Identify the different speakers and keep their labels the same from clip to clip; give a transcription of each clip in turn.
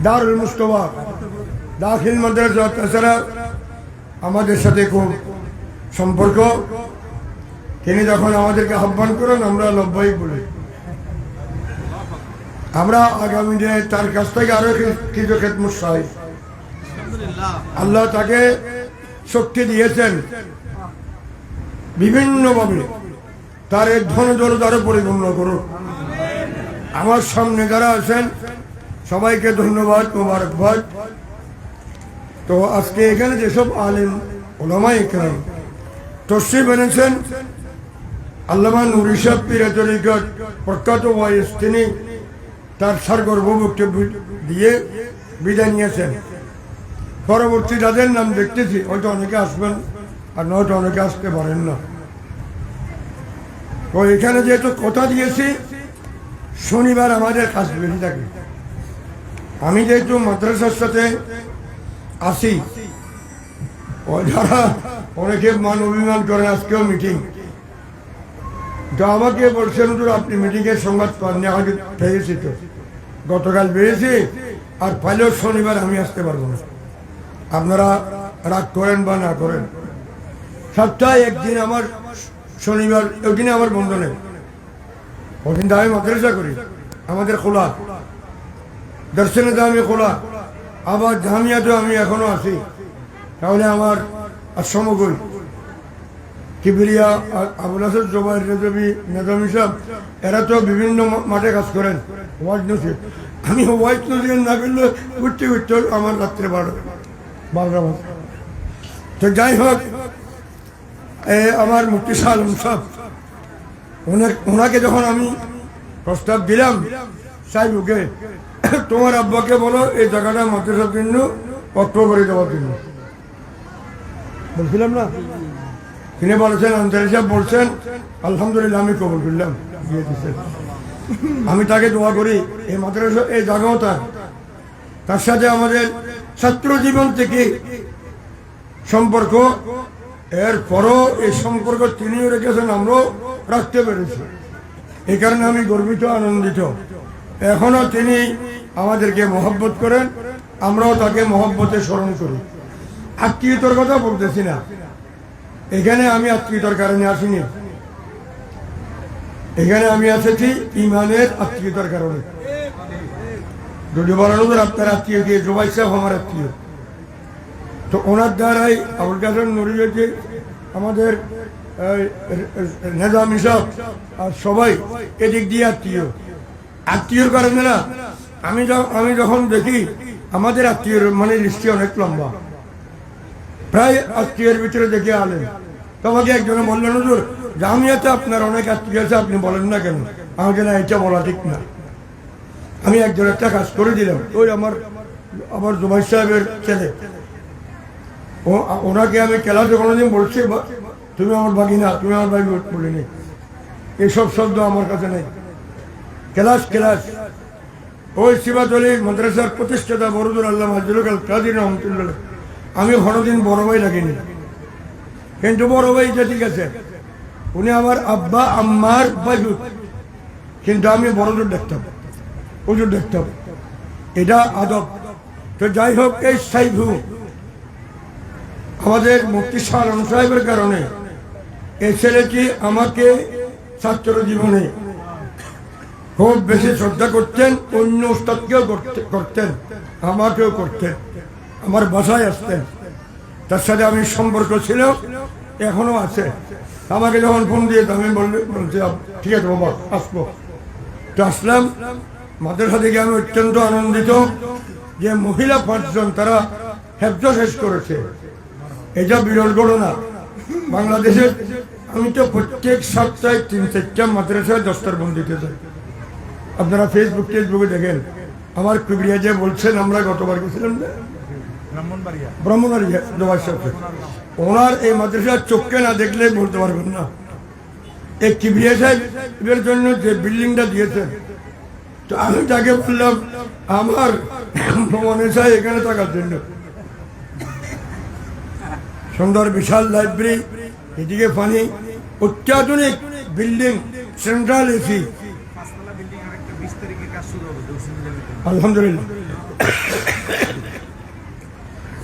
Speaker 1: দারুল মুস্তফা দাখিল মাদ্রাসা, তাছাড়া আমাদের সাথে খুব সম্পর্ক। তিনি যখন আমাদেরকে আহ্বান করেন আমরা লব্বাইক বলি। আমরা আগামী দিনে তার কাছ থেকে আরো কিছু খেদমত চাই। আল্লাহ তাকে শক্তি দিয়েছেন বিভিন্নভাবে, তার এই ধনদৌলত আরো পরিপূর্ণ করুন। আমার সামনে যারা আছেন সবাইকে ধন্যবাদ, মোবারকবাদ। তো আজকে এখানে যেসব আলেম ওলামা ইকরাম তশরিফ এনেছেন, আল্লামা নুরি সাহেব পীরে তরিকত প্রখ্যাত ওয়াইজ, তিনি তার সারগর্ভ বক্তব্য দিয়ে বিদায় নিয়েছেন। পরবর্তী যাদের নাম দেখতেছি হয়তো অনেকে আসবেন আর নয়তো অনেকে আসতে পারেন না। তো এখানে যেহেতু কথা দিয়েছি শনিবার আমাদের কাজ বেশি থাকে। আমি যেহেতু মাদ্রাসার সাথে আসি, যারা অনেকে মান অভিমান করেন, আজকেও মিটিং, তো আমাকে বলছেন আপনি মিটিংয়ের সংবাদ পাননি, আমাকে পেয়েছি তো গতকাল পেয়েছি, আর পাইলেও শনিবার আমি আসতে পারবো না। আপনারা রাগ করেন বা না করেন, সপ্তাহে একদিন আমার শনিবার, ওইদিনে আমার বন্ধ নেই। ওদিন তো আমি মাদ্রাসা করি, আমাদের খোলা, দর্শনে তো আমি খোলা, আবার জামিয়াতেও আমি এখনো আছি। তাহলে আমার সমগল কিবরিয়া, আবুল হাসান জোবাইর রেজবি, নেজামি সাহেব, এরা তো বিভিন্ন মাঠে কাজ করেন ওয়াজ নসিব। আমি ওয়াজ নসিব না করলে ঘুরতে ঘুরতে আমার রাত্রে 12টা বাজে। তো যাই হোক, আমার মুফতি শাহ আলম সাহেব, ওনাকে যখন আমি প্রস্তাব দিলাম, সাহেবকে তোমার আব্বাকে বলো এই জায়গাটা মাদ্রাসার জন্য অক্ষ করে দেওয়ার জন্য বলছিলাম না। তিনি বলেছেন, আনসারী সাহেব বলছেন, আলহামদুলিল্লাহ আমি কবুল করলাম, দিয়ে দিচ্ছেন। আমি তাকে দোয়া করি এই মাদ্রাসা, এই জায়গাটা তার সাথে আমাদের ছাত্র জীবন থেকে সম্পর্ক, এরপরও এই সম্পর্ক তিনিও রেখেছেন, আমরাও রাখতে পেরেছি। এই কারণে আমি গর্বিত, আনন্দিত। এখনো তিনি আমাদেরকে মহব্বত করেন, আমরাও তাকে মহব্বতে স্মরণ করি। আত্মীয়তার কথা বলতেছি না, এখানে আমি আত্মীয়তার কারণে আসিনি, এখানে আমি এসেছি ইমানের আত্মীয়তার কারণে। যদি বলেন আপনার আত্মীয় কে, জোবাই সাহেব আমার আত্মীয়, তো ওনার দ্বারাই আবুল কাসেম নুরি হয়েছে, আমাদের নেজামি সাহেব আর সবাই এদিক দিয়ে আত্মীয়। আত্মীয়র কারণে না, আমি যখন দেখি আমাদের আত্মীয়র মানে লিস্টটি অনেক লম্বা, প্রায় আত্মীয়ের ভিতরে দেখে আলেন। তোমাকে একজনে বললেন, হুজুর জামিয়াতে আপনার অনেক আত্মীয় আছে, আপনি বলেন না কেন? আমাকে না, এটা বলা ঠিক না। আমি একজন একটা কাজ করে দিলাম, ওই আমার জুবাই সাহেবের ছেলে, ওনাকে আমি ক্লাসে কোনোদিন বলছি তুমি আমার ভাগিনা, তুমি আমার ভাই বলিনি, এইসব শব্দ আমার কাছে নেই। ক্লাস ওই সিবাতলী মাদ্রাসার প্রতিষ্ঠাতা বরদুল আল্লাহ মাজলুল কাদির রহমতুল্লাহ, আমি কোনোদিন বড় ভাই লাগিনি, কিন্তু বড় ভাই যে ঠিক আছে, উনি আমার আব্বা আম্মার ভাই, কিন্তু আমি বড়জোর দেখতাম, হুজুর দেখতাম, এটা আদব। তো যাই হোক, এই সাইফু আমাদের মুফতি শাহ আলম সাহেবের কারণে এই ছেলেটি আমাকে ছাত্র জীবনে খুব বেশি শ্রদ্ধা করতেন, অন্য উস্তাদকেও করতেন, আমাকেও করতেন, আমার বাসায় আসতেন, তার সাথে আমি সম্পর্ক ছিল, এখনো আছে। আমাকে যখন ফোন দিয়ে আমি বলছি ঠিক আছে বাবা আসবো, তো আসলাম। মাদ্রাসা থেকে আমি অত্যন্ত আনন্দিত যে মহিলা 5 জন তারা হেফজ শেষ করেছে, এটা বিরল ঘটনা বাংলাদেশের। আমি তো প্রত্যেক সপ্তাহে 3-4টা মাদ্রাসায় দস্তারবন্দ দিতে যাই। আপনারা ফেসবুকে দেখেন, আমার কিবরিয়া যে বলছেন, আমরা গতবার গেছিলাম ব্রাহ্মণবাড়িয়া জোবাই সাহেব, ওনার এই মাদ্রাসার চোখকে না দেখলে বলতে পারবেন না। এই কিবরিয়া সাহেবের জন্য যে বিল্ডিংটা দিয়েছেন, তো আমি তাকে বললাম আমার মনে চাই এখানে থাকার জন্য। সুন্দর বিশাল লাইব্রেরি, এদিকে পানি, অত্যাধুনিক বিল্ডিং, সেন্ট্রাল এসি, আলহামদুলিল্লাহ।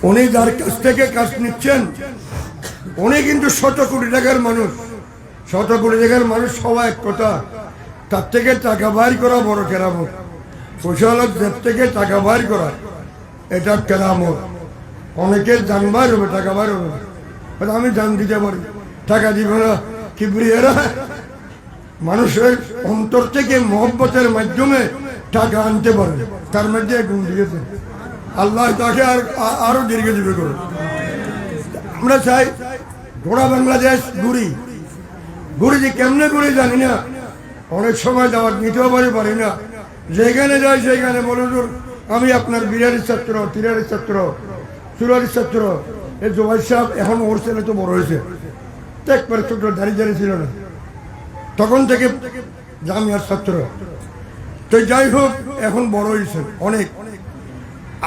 Speaker 1: উনি যার কাছ থেকে কাজ নিচ্ছেন উনি কিন্তু 100 কোটি টাকার মানুষ, 100 কোটি টাকার মানুষ সবাই এক কথা, তার থেকে টাকা বাইর করা বড় কেরামত। পয়সা হলো জেব থেকে টাকা বাইর করা, এটা কেরামত। অনেকের জান বাইর হবে, টাকা বাইর হবে না। আমি জান দিতে পারি, টাকা দিব না, কিবরিয়ারা মানুষের অন্তর থেকে মহব্বতের মাধ্যমে টাকা আনতে পারে, তার মধ্যে গুণ দিয়েছে আল্লাহ, তাকে আরো দীর্ঘ জীবী করুন। আমরা চাই গোড়া বাংলাদেশ ঘুরি ঘুরি, যে কেমনে ঘুরি জানি না, অনেক সময় যাওয়ার নিতেও পারি না, যেখানে যাই সেখানে বলে আমি আপনার বিরারির ছাত্র, তিরারির ছাত্র, চুরারির ছাত্র। এই জোবাই সাহেব এখন ওর ছেলে তো বড় হয়েছে, একবারে ছোট দাঁড়িয়ে ছিল না, তখন থেকে জামিয়ার ছাত্র। তো যাই হোক, এখন বড় হয়েছে অনেক।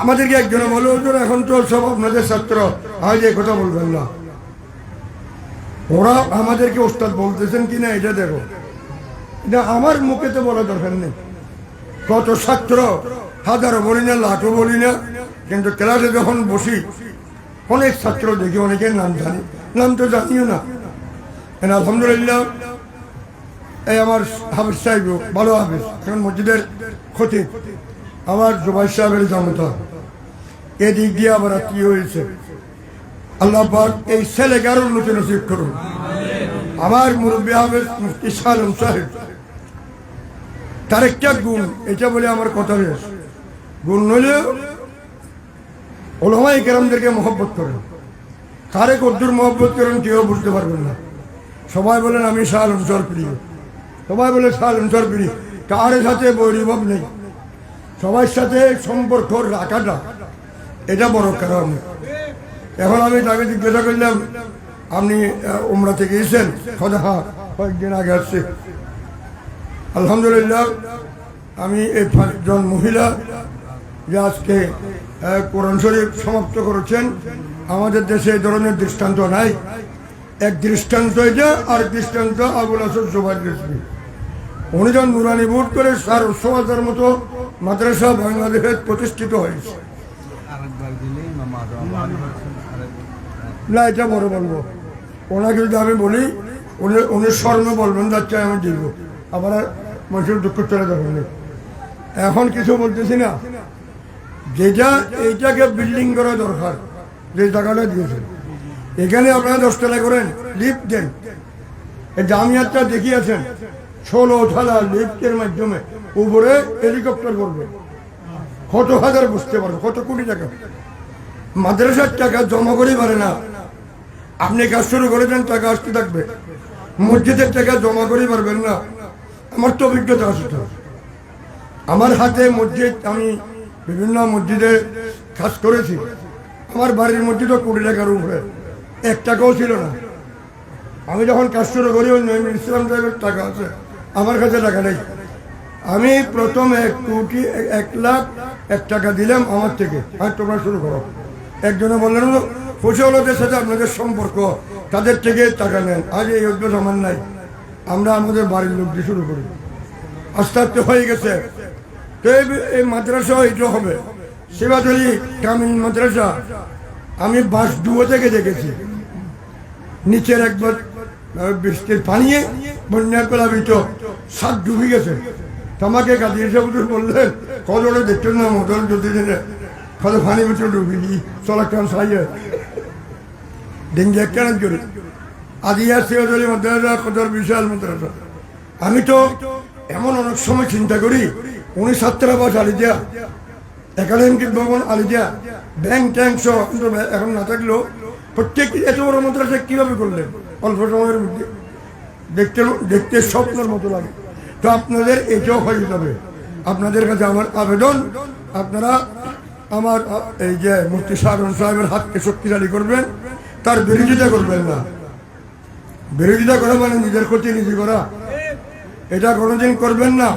Speaker 1: আমাদেরকে একজনে বলে হুজুর এখন তো সব আপনাদের ছাত্র, আজ এই কথা বলবেন না। ওরা আমাদেরকে ওস্তাদ বলতেছেন কিনা এটা দেখো, এটা আমার মুখে তো বলা দরকার নেই। কত ছাত্র, হাজারও বলি না, লাখও বলি না, কিন্তু ক্লাসে যখন বসি অনেক ছাত্র দেখি, অনেকের নাম জানি, নাম তো জানিও না। আলহামদুলিল্লাহ, এই আমার হাফিজ সাহেব ভালো হাফিজ, এখন মসজিদের খতিব, আমার জুবাই সাহেবের জামতা, এদিক দিয়ে আবার আত্মীয় হয়েছে। আল্লাহ পাক এই ছেলেকে আরো উন্নতি নসিব করুন। আমার মুরব্বী হাফিজ মুফতি শাহ আলম সাহেব, তার একটা গুণ, এটা বলে আমার কথা শেষ। গুণ হলেও ওলামায়ে কেরামদেরকে মহব্বত করেন, কারে কদ্দুর মহব্বত করেন কেউ বুঝতে পারবেন না। সবাই বলেন আমি শাহ আলম সাহের প্রিয়, সবাই বলে শাহ আলম সাহের প্রিয়, কার সাথে বৈরিভাব নেই, সবার সাথে সম্পর্ক রাখাটা এটা বড় কারণ। এখন আমি তাকে জিজ্ঞাসা করলাম আপনি উমরা থেকে গিয়েছেন? হ্যাঁ, কয়েকদিন আগে আসছে। আলহামদুলিল্লাহ, আমি এই 5 জন মহিলা যে আজকে কোরআন শরীফ সমাপ্ত করেছেন, আমাদের দেশে এই ধরনের দৃষ্টান্ত নাই। এক দৃষ্টান্ত এটা, আর দৃষ্টান্ত আবুল হাসান জুবাইর রেজভী। উনি যখন নুরানি বোর্ড করে 700,000 মতো মাদ্রাসা বাংলাদেশে প্রতিষ্ঠিত হয়েছে। না, এটা বড় বলবো, ওনাকে যদি আমি বলি উনি স্বর্ণ বলবেন, যাচ্ছে আমি দিব, আবার মানুষের দুঃখ চলে যাবেন। এখন কিছু বলতেছি না, যেটা এইটাকে বিল্ডিং করা দরকার, যে টাকাটা দিয়েছেন এখানে আপনারা 10 টাকা করেন, লিফট দেন। এই জামিয়াতটা দেখিয়েছেন 16 তলা লিফটের মাধ্যমে উপরে হেলিকপ্টার করবে, কত হাজার বুঝতে পারবে, কত কোটি টাকা। মাদ্রাসার টাকা জমা করে পারে না, আপনি কাজ শুরু করেছেন, টাকা আসতে থাকবে। মসজিদের টাকা জমা করে পারবেন না। আমার তো অভিজ্ঞতা আছে, আমার হাতে মসজিদ, আমি বিভিন্ন মসজিদে কাজ করেছি। আমার বাড়ির মসজিদও 20 টাকার উপরে, 1 টাকাও ছিল না। আমি যখন কাজ শুরু করি, ওই নঈমুল ইসলাম সাহেবের টাকা আছে, আমার কাছে টাকা নেই। আমি প্রথম 1,01,00,000 টাকা দিলাম আমার থেকে, আর তোমরা শুরু করো। একজনে বললেন ফসলদের সাথে আপনাদের সম্পর্ক, তাদের থেকে টাকা নেন। আজ এই অভ্যাস আমার নাই, আমরা আমাদের বাড়ির লোক দিয়ে শুরু করি, আস্তে আস্তে হয়ে গেছে। তো এই মাদ্রাসা এটা হবে সেবাদলী গ্রামীণ মাদ্রাসা। আমি বাস ডুবো থেকে দেখেছি, নিচের একবার বৃষ্টির পানিয়ে বন্যা প্লাবিত, 7 ডুবে গেছে। আমাকে কাজী সাহেব বললেন কদরে দেখতেন না, মোটর যদি কত পানি ভিতরে ডুবি চলাকান সাইয়ে ডেঙ্গি একখান করি আদিয়া সেবাদলী মাদ্রাসা, কদর বিশাল মাদ্রাসা। আমি তো এমন অনেক সময় চিন্তা করি, উনি ছাত্রাবাস আলিদিয়া, একাডেমিক ভবন আলিদিয়া, ব্যাংক ট্যাঙ্ক সহ এখন না থাকলেও প্রত্যেক এত বড় মাদ্রাসা কীভাবে করলেন অল্প সময়ের মধ্যে? দেখতে স্বপ্নের মতো লাগে। তো আপনাদের এটাও হয়ে যাবে। আপনাদের কাছে আমার আবেদন, আপনারা আমার এই যে মুফতি শাহ আলম সাহেবের হাতকে শক্তিশালী করবেন, তার বিরোধিতা করবেন না। বিরোধিতা করা মানে নিজের ক্ষতি নিজে করা, এটা কোনোদিন করবেন না।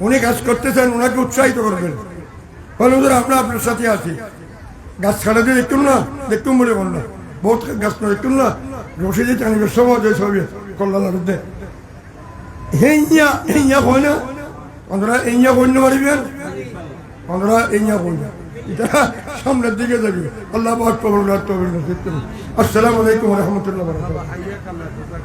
Speaker 1: উনি কাজ করতেছেন, ওনাকে উৎসাহিত করবেন, বলুন আমরা আপনার সাথে আছি। গাছ কাটাতে দেখতুম না, দেখতুম বলে বল না, বহুত গাছ না দেখতুম না, রশিদি টানিবের সময় যে ছবি কল্যাণে হেইয়া হয় না, ওনারা এইয়া বন্য পারিবেন, ওনারা এইয়া বন্য এটা সামনের দিকে যাবে। আল্লাহ পাক কবুল আর তৌফিক নসিব করুন। আসসালামু আলাইকুম ওয়া রাহমাতুল্লাহি ওয়া বারাকাতুহু।